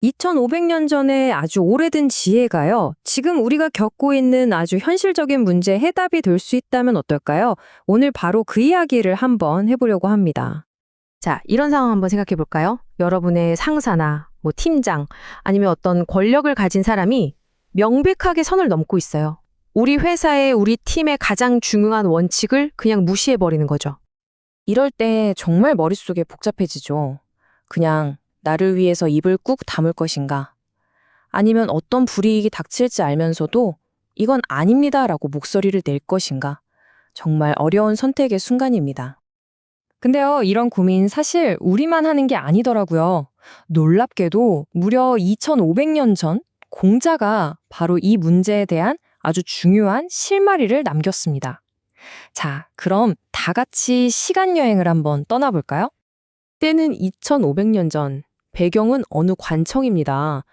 2500년 전에 아주 오래된 지혜가요, 지금 우리가 겪고 있는 아주 현실적인 문제의 해답이 될 수 있다면 어떨까요? 오늘 바로 그 이야기를 한번 해보려고 합니다. 자, 이런 상황 한번 생각해 볼까요? 여러분의 상사나 팀장 아니면 어떤 권력을 가진 사람이 명백하게 선을 넘고 있어요. 우리 회사의 우리 팀의 가장 중요한 원칙을 그냥 무시해 버리는 거죠. 이럴 때 정말 머릿속에 복잡해지죠. 그냥 나를 위해서 입을 꾹 다물 것인가? 아니면 어떤 불이익이 닥칠지 알면서도 이건 아닙니다라고 목소리를 낼 것인가? 정말 어려운 선택의 순간입니다. 근데요, 이런 고민 사실 우리만 하는 게 아니더라고요. 놀랍게도 무려 2500년 전 공자가 바로 이 문제에 대한 아주 중요한 실마리를 남겼습니다. 자, 그럼 다 같이 시간 여행을 한번 떠나볼까요? 때는 2500년 전, 배경은 어느 관청입니다.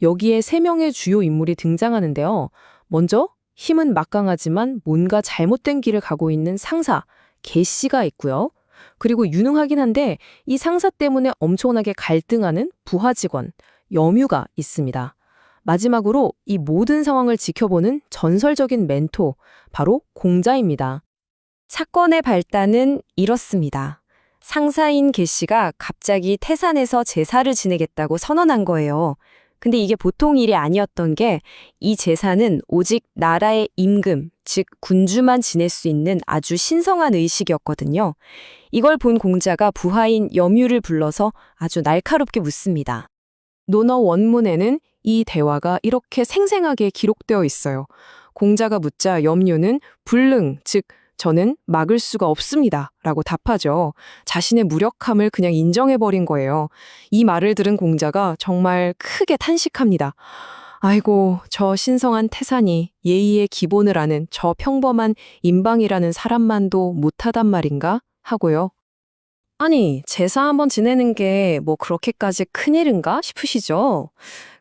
여기에 세 명의 주요 인물이 등장하는데요. 먼저 힘은 막강하지만 뭔가 잘못된 길을 가고 있는 상사, 계씨가 있고요. 그리고 유능하긴 한데 이 상사 때문에 엄청나게 갈등하는 부하 직원, 염유가 있습니다. 마지막으로 이 모든 상황을 지켜보는 전설적인 멘토, 바로 공자입니다. 사건의 발단은 이렇습니다. 상사인 계씨가 갑자기 태산에서 제사를 지내겠다고 선언한 거예요. 근데 이게 보통 일이 아니었던 게, 이 제사는 오직 나라의 임금, 즉 군주만 지낼 수 있는 아주 신성한 의식이었거든요. 이걸 본 공자가 부하인 염유를 불러서 아주 날카롭게 묻습니다. 논어 원문에는 이 대화가 이렇게 생생하게 기록되어 있어요. 공자가 묻자 염유는 불능, 즉 저는 막을 수가 없습니다 라고 답하죠. 자신의 무력함을 그냥 인정해버린 거예요. 이 말을 들은 공자가 정말 크게 탄식합니다. 아이고, 저 신성한 태산이 예의의 기본을 아는 저 평범한 임방이라는 사람만도 못하단 말인가? 하고요. 아니, 제사 한번 지내는 게 그렇게까지 큰일인가 싶으시죠?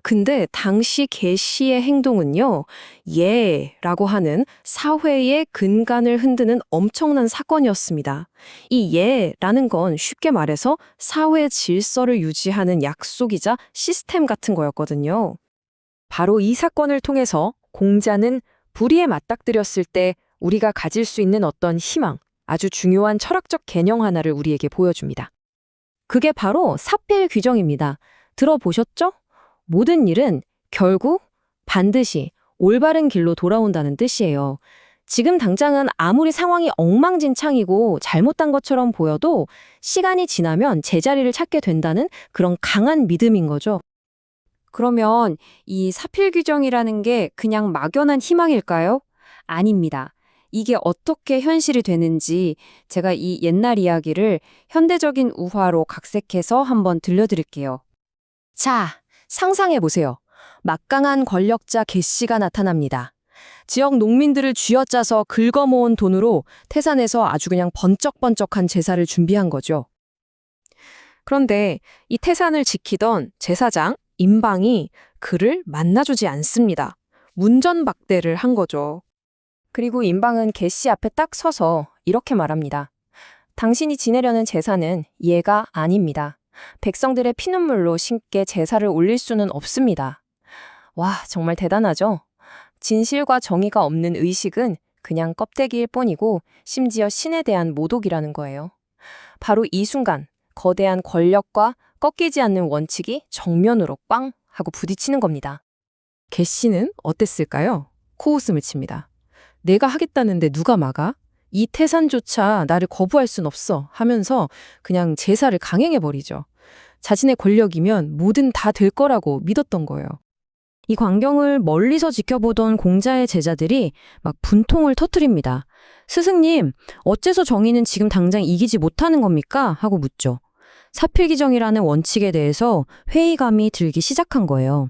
근데 당시 계시의 행동은요, 예라고 하는 사회의 근간을 흔드는 엄청난 사건이었습니다. 이 예라는 건 쉽게 말해서 사회 질서를 유지하는 약속이자 시스템 같은 거였거든요. 바로 이 사건을 통해서 공자는 불의에 맞닥뜨렸을 때 우리가 가질 수 있는 어떤 희망, 아주 중요한 철학적 개념 하나를 우리에게 보여줍니다. 그게 바로 사필 규정입니다. 들어보셨죠? 모든 일은 결국 반드시 올바른 길로 돌아온다는 뜻이에요. 지금 당장은 아무리 상황이 엉망진창이고 잘못된 것처럼 보여도 시간이 지나면 제자리를 찾게 된다는 그런 강한 믿음인 거죠. 그러면 이 사필 규정이라는 게 그냥 막연한 희망일까요? 아닙니다. 이게 어떻게 현실이 되는지 제가 이 옛날 이야기를 현대적인 우화로 각색해서 한번 들려드릴게요. 자, 상상해보세요. 막강한 권력자 계씨가 나타납니다. 지역 농민들을 쥐어짜서 긁어모은 돈으로 태산에서 아주 그냥 번쩍번쩍한 제사를 준비한 거죠. 그런데 이 태산을 지키던 제사장, 임방이 그를 만나주지 않습니다. 문전박대를 한 거죠. 그리고 임방은 계씨 앞에 딱 서서 이렇게 말합니다. 당신이 지내려는 제사는 예가 아닙니다. 백성들의 피눈물로 신께 제사를 올릴 수는 없습니다. 와, 정말 대단하죠? 진실과 정의가 없는 의식은 그냥 껍데기일 뿐이고 심지어 신에 대한 모독이라는 거예요. 바로 이 순간 거대한 권력과 꺾이지 않는 원칙이 정면으로 빵 하고 부딪히는 겁니다. 계씨는 어땠을까요? 코웃음을 칩니다. 내가 하겠다는데 누가 막아? 이 태산조차 나를 거부할 순 없어 하면서 그냥 제사를 강행해버리죠. 자신의 권력이면 뭐든 다 될 거라고 믿었던 거예요. 이 광경을 멀리서 지켜보던 공자의 제자들이 막 분통을 터뜨립니다. 스승님, 어째서 정의는 지금 당장 이기지 못하는 겁니까? 하고 묻죠. 사필기정이라는 원칙에 대해서 회의감이 들기 시작한 거예요.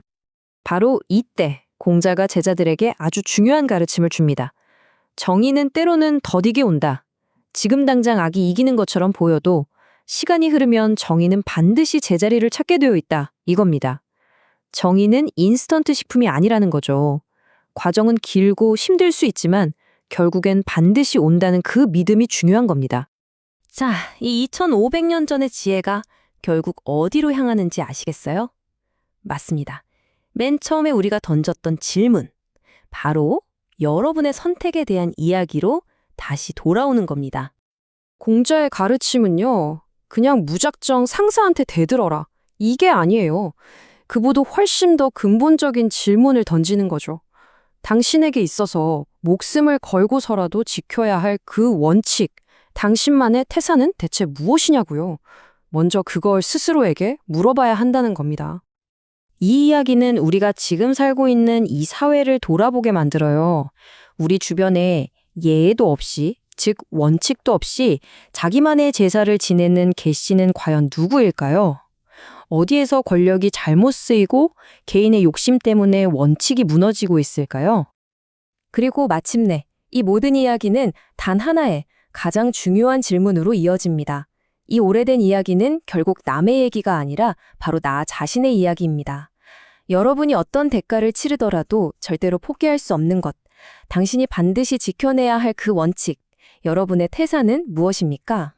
바로 이때 공자가 제자들에게 아주 중요한 가르침을 줍니다. 정의는 때로는 더디게 온다. 지금 당장 악이 이기는 것처럼 보여도 시간이 흐르면 정의는 반드시 제자리를 찾게 되어 있다. 이겁니다. 정의는 인스턴트 식품이 아니라는 거죠. 과정은 길고 힘들 수 있지만 결국엔 반드시 온다는 그 믿음이 중요한 겁니다. 자, 이 2500년 전의 지혜가 결국 어디로 향하는지 아시겠어요? 맞습니다. 맨 처음에 우리가 던졌던 질문, 바로 여러분의 선택에 대한 이야기로 다시 돌아오는 겁니다. 공자의 가르침은요, 그냥 무작정 상사한테 대들어라. 이게 아니에요. 그보다 훨씬 더 근본적인 질문을 던지는 거죠. 당신에게 있어서 목숨을 걸고서라도 지켜야 할 그 원칙, 당신만의 태산은 대체 무엇이냐고요. 먼저 그걸 스스로에게 물어봐야 한다는 겁니다. 이 이야기는 우리가 지금 살고 있는 이 사회를 돌아보게 만들어요. 우리 주변에 예의도 없이, 즉 원칙도 없이 자기만의 제사를 지내는 개씨는 과연 누구일까요? 어디에서 권력이 잘못 쓰이고 개인의 욕심 때문에 원칙이 무너지고 있을까요? 그리고 마침내 이 모든 이야기는 단 하나의 가장 중요한 질문으로 이어집니다. 이 오래된 이야기는 결국 남의 얘기가 아니라 바로 나 자신의 이야기입니다. 여러분이 어떤 대가를 치르더라도 절대로 포기할 수 없는 것, 당신이 반드시 지켜내야 할 그 원칙, 여러분의 태산은 무엇입니까?